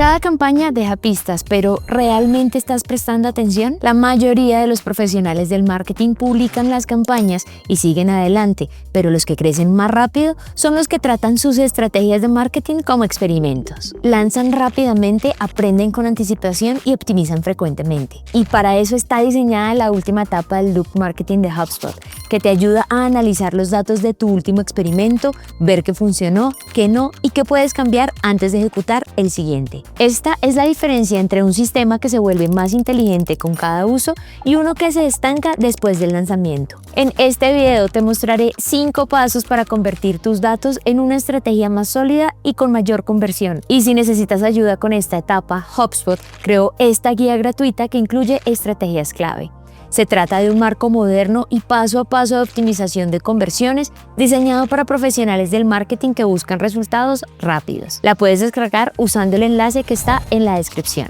Cada campaña deja pistas, pero ¿realmente estás prestando atención? La mayoría de los profesionales del marketing publican las campañas y siguen adelante, pero los que crecen más rápido son los que tratan sus estrategias de marketing como experimentos. Lanzan rápidamente, aprenden con anticipación y optimizan frecuentemente. Y para eso está diseñada la última etapa del Loop Marketing de HubSpot, que te ayuda a analizar los datos de tu último experimento, ver qué funcionó, qué no y qué puedes cambiar antes de ejecutar el siguiente. Esta es la diferencia entre un sistema que se vuelve más inteligente con cada uso y uno que se estanca después del lanzamiento. En este video te mostraré 5 pasos para convertir tus datos en una estrategia más sólida y con mayor conversión. Y si necesitas ayuda con esta etapa, HubSpot creó esta guía gratuita que incluye estrategias clave. Se trata de un marco moderno y paso a paso de optimización de conversiones diseñado para profesionales del marketing que buscan resultados rápidos. La puedes descargar usando el enlace que está en la descripción.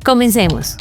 Comencemos.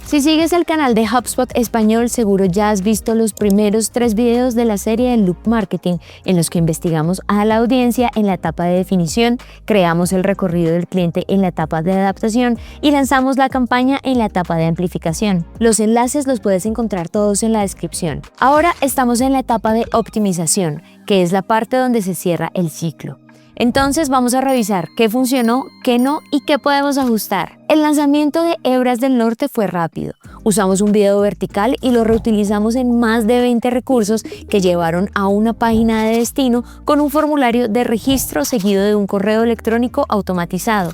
Si sigues el canal de HubSpot Español, seguro ya has visto los primeros 3 videos de la serie de Loop Marketing, en los que investigamos a la audiencia en la etapa de definición, creamos el recorrido del cliente en la etapa de adaptación y lanzamos la campaña en la etapa de amplificación. Los enlaces los puedes encontrar todos en la descripción. Ahora estamos en la etapa de optimización, que es la parte donde se cierra el ciclo. Entonces vamos a revisar qué funcionó, qué no y qué podemos ajustar. El lanzamiento de Hebras del Norte fue rápido. Usamos un video vertical y lo reutilizamos en más de 20 recursos que llevaron a una página de destino con un formulario de registro seguido de un correo electrónico automatizado.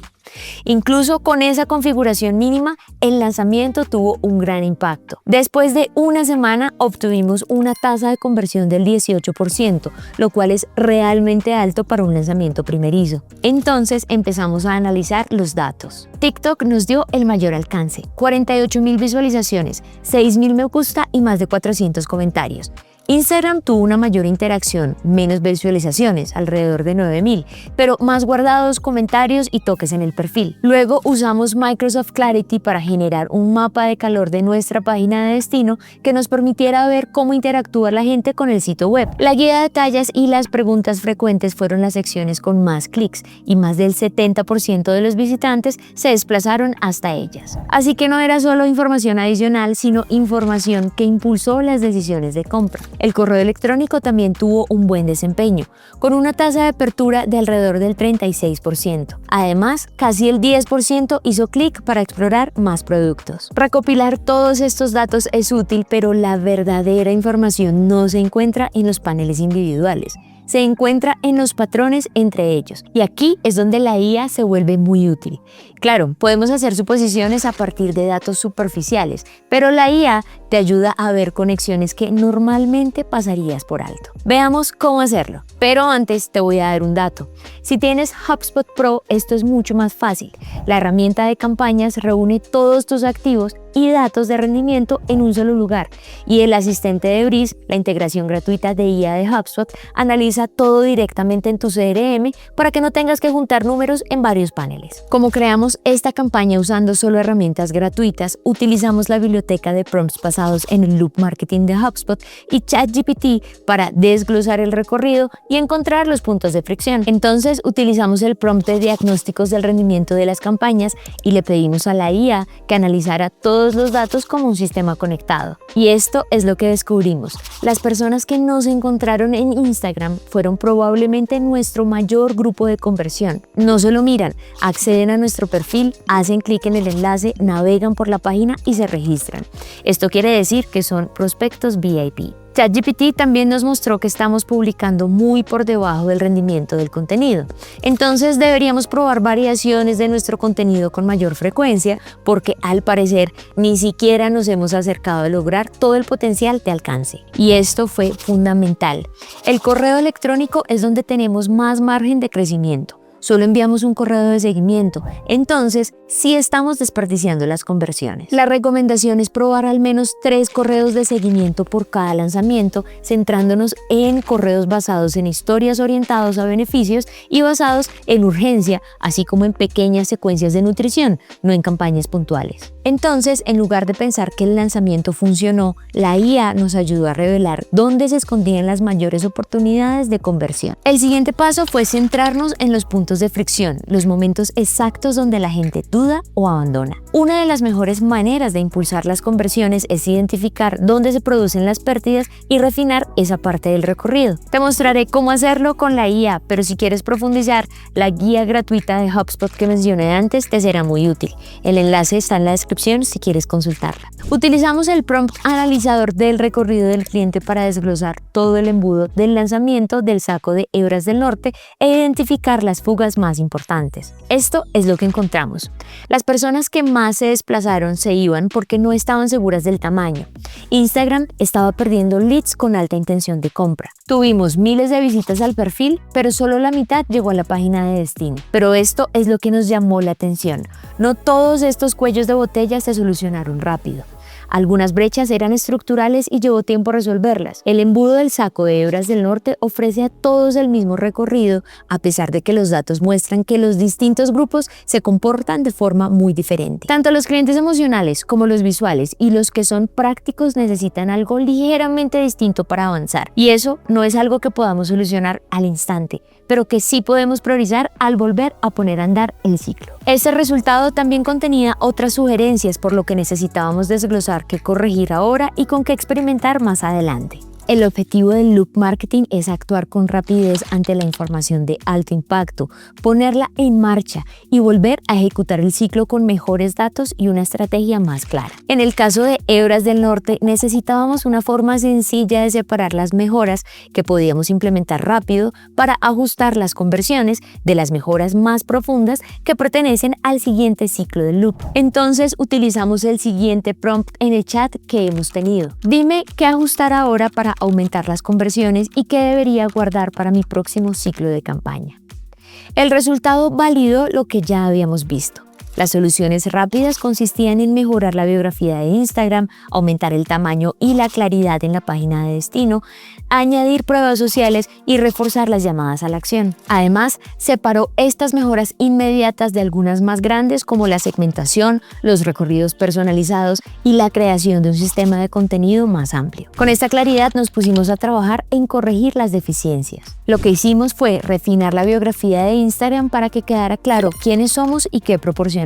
Incluso con esa configuración mínima, el lanzamiento tuvo un gran impacto. Después de una semana obtuvimos una tasa de conversión del 18%, lo cual es realmente alto para un lanzamiento primerizo. Entonces empezamos a analizar los datos. TikTok nos dio el mayor alcance, 48.000 visualizaciones, 6.000 me gusta y más de 400 comentarios. Instagram tuvo una mayor interacción, menos visualizaciones, alrededor de 9.000, pero más guardados, comentarios y toques en el perfil. Luego usamos Microsoft Clarity para generar un mapa de calor de nuestra página de destino que nos permitiera ver cómo interactúa la gente con el sitio web. La guía de tallas y las preguntas frecuentes fueron las secciones con más clics y más del 70% de los visitantes se desplazaron hasta ellas. Así que no era solo información adicional, sino información que impulsó las decisiones de compra. El correo electrónico también tuvo un buen desempeño, con una tasa de apertura de alrededor del 36%. Además, casi el 10% hizo clic para explorar más productos. Recopilar todos estos datos es útil, pero la verdadera información no se encuentra en los paneles individuales. Se encuentra en los patrones entre ellos. Y aquí es donde la IA se vuelve muy útil. Claro, podemos hacer suposiciones a partir de datos superficiales, pero la IA te ayuda a ver conexiones que normalmente pasarías por alto. Veamos cómo hacerlo. Pero antes te voy a dar un dato. Si tienes HubSpot Pro, esto es mucho más fácil. La herramienta de campañas reúne todos tus activos y datos de rendimiento en un solo lugar. Y el asistente de Breeze, la integración gratuita de IA de HubSpot, analiza todo directamente en tu CRM para que no tengas que juntar números en varios paneles. Como creamos esta campaña usando solo herramientas gratuitas, utilizamos la biblioteca de prompts basados en el Loop Marketing de HubSpot y ChatGPT para desglosar el recorrido y encontrar los puntos de fricción. Entonces utilizamos el prompt de diagnósticos del rendimiento de las campañas y le pedimos a la IA que analizara todos los datos como un sistema conectado. Y esto es lo que descubrimos. Las personas que nos encontraron en Instagram fueron probablemente nuestro mayor grupo de conversión. No solo miran, acceden a nuestro perfil, hacen clic en el enlace, navegan por la página y se registran. Esto quiere decir que son prospectos VIP. ChatGPT también nos mostró que estamos publicando muy por debajo del rendimiento del contenido. Entonces deberíamos probar variaciones de nuestro contenido con mayor frecuencia, porque al parecer ni siquiera nos hemos acercado a lograr todo el potencial de alcance. Y esto fue fundamental. El correo electrónico es donde tenemos más margen de crecimiento. Solo enviamos un correo de seguimiento, entonces sí estamos desperdiciando las conversiones. La recomendación es probar al menos 3 correos de seguimiento por cada lanzamiento, centrándonos en correos basados en historias orientados a beneficios y basados en urgencia, así como en pequeñas secuencias de nutrición, no en campañas puntuales. Entonces, en lugar de pensar que el lanzamiento funcionó, la IA nos ayudó a revelar dónde se escondían las mayores oportunidades de conversión. El siguiente paso fue centrarnos en los puntos momentos de fricción, los momentos exactos donde la gente duda o abandona. Una de las mejores maneras de impulsar las conversiones es identificar dónde se producen las pérdidas y refinar esa parte del recorrido. Te mostraré cómo hacerlo con la IA, pero si quieres profundizar, la guía gratuita de HubSpot que mencioné antes te será muy útil. El enlace está en la descripción si quieres consultarla. Utilizamos el prompt analizador del recorrido del cliente para desglosar todo el embudo del lanzamiento del saco de hebras del norte e identificar las fugas más importantes. Esto es lo que encontramos. Las personas que más se desplazaron se iban porque no estaban seguras del tamaño. Instagram estaba perdiendo leads con alta intención de compra. Tuvimos miles de visitas al perfil, pero solo la mitad llegó a la página de destino. Pero esto es lo que nos llamó la atención. No todos estos cuellos de botella se solucionaron rápido. Algunas brechas eran estructurales y llevó tiempo resolverlas. El embudo del saco de hebras del norte ofrece a todos el mismo recorrido, a pesar de que los datos muestran que los distintos grupos se comportan de forma muy diferente. Tanto los clientes emocionales como los visuales y los que son prácticos necesitan algo ligeramente distinto para avanzar. Y eso no es algo que podamos solucionar al instante, pero que sí podemos priorizar al volver a poner a andar el ciclo. Este resultado también contenía otras sugerencias, por lo que necesitábamos desglosar qué corregir ahora y con qué experimentar más adelante. El objetivo del loop marketing es actuar con rapidez ante la información de alto impacto, ponerla en marcha y volver a ejecutar el ciclo con mejores datos y una estrategia más clara. En el caso de Hebras del Norte, necesitábamos una forma sencilla de separar las mejoras que podíamos implementar rápido para ajustar las conversiones de las mejoras más profundas que pertenecen al siguiente ciclo del loop. Entonces utilizamos el siguiente prompt en el chat que hemos tenido. Dime qué ajustar ahora para aumentar las conversiones y qué debería guardar para mi próximo ciclo de campaña. El resultado validó lo que ya habíamos visto. Las soluciones rápidas consistían en mejorar la biografía de Instagram, aumentar el tamaño y la claridad en la página de destino, añadir pruebas sociales y reforzar las llamadas a la acción. Además, separó estas mejoras inmediatas de algunas más grandes como la segmentación, los recorridos personalizados y la creación de un sistema de contenido más amplio. Con esta claridad nos pusimos a trabajar en corregir las deficiencias. Lo que hicimos fue refinar la biografía de Instagram para que quedara claro quiénes somos y qué proporcionamos.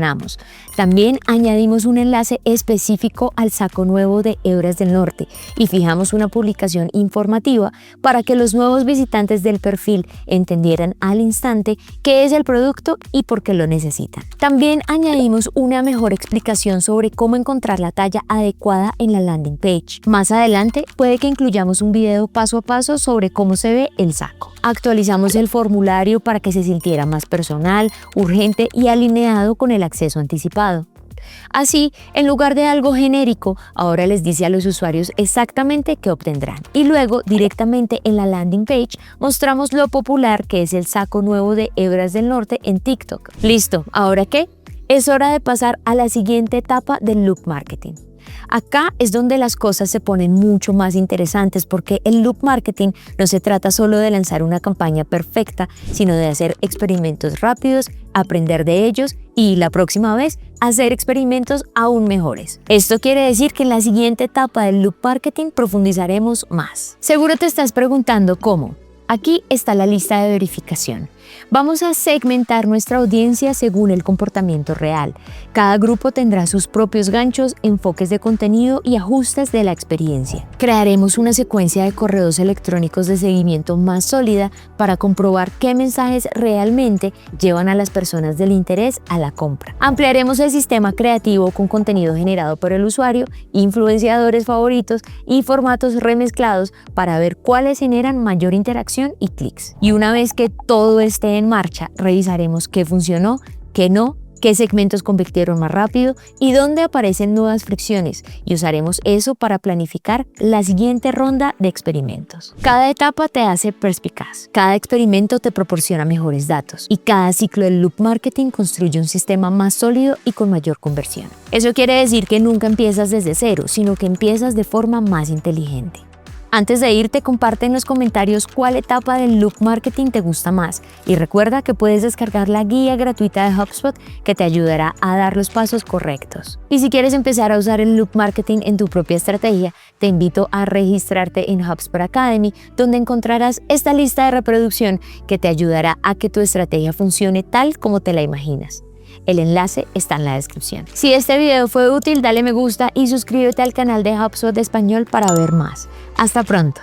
También añadimos un enlace específico al saco nuevo de Hebras del Norte y fijamos una publicación informativa para que los nuevos visitantes del perfil entendieran al instante qué es el producto y por qué lo necesitan. También añadimos una mejor explicación sobre cómo encontrar la talla adecuada en la landing page. Más adelante puede que incluyamos un video paso a paso sobre cómo se ve el saco. Actualizamos el formulario para que se sintiera más personal, urgente y alineado con el acceso anticipado. Así, en lugar de algo genérico, ahora les dice a los usuarios exactamente qué obtendrán. Y luego, directamente en la landing page, mostramos lo popular que es el saco nuevo de Hebras del Norte en TikTok. ¿Listo? ¿Ahora qué? Es hora de pasar a la siguiente etapa del loop marketing. Acá es donde las cosas se ponen mucho más interesantes porque el loop marketing no se trata solo de lanzar una campaña perfecta, sino de hacer experimentos rápidos, aprender de ellos y la próxima vez hacer experimentos aún mejores. Esto quiere decir que en la siguiente etapa del loop marketing profundizaremos más. Seguro te estás preguntando cómo. Aquí está la lista de verificación. Vamos a segmentar nuestra audiencia según el comportamiento real. Cada grupo tendrá sus propios ganchos, enfoques de contenido y ajustes de la experiencia. Crearemos una secuencia de correos electrónicos de seguimiento más sólida para comprobar qué mensajes realmente llevan a las personas del interés a la compra. Ampliaremos el sistema creativo con contenido generado por el usuario, influenciadores favoritos y formatos remezclados para ver cuáles generan mayor interacción y clics. Y una vez que todo esté en marcha, revisaremos qué funcionó, qué no, qué segmentos convirtieron más rápido y dónde aparecen nuevas fricciones, y usaremos eso para planificar la siguiente ronda de experimentos. Cada etapa te hace perspicaz, cada experimento te proporciona mejores datos y cada ciclo del loop marketing construye un sistema más sólido y con mayor conversión. Eso quiere decir que nunca empiezas desde cero, sino que empiezas de forma más inteligente. Antes de irte, comparte en los comentarios cuál etapa del loop marketing te gusta más y recuerda que puedes descargar la guía gratuita de HubSpot que te ayudará a dar los pasos correctos. Y si quieres empezar a usar el loop marketing en tu propia estrategia, te invito a registrarte en HubSpot Academy, donde encontrarás esta lista de reproducción que te ayudará a que tu estrategia funcione tal como te la imaginas. El enlace está en la descripción. Si este video fue útil, dale me gusta y suscríbete al canal de HubSpot de Español para ver más. Hasta pronto.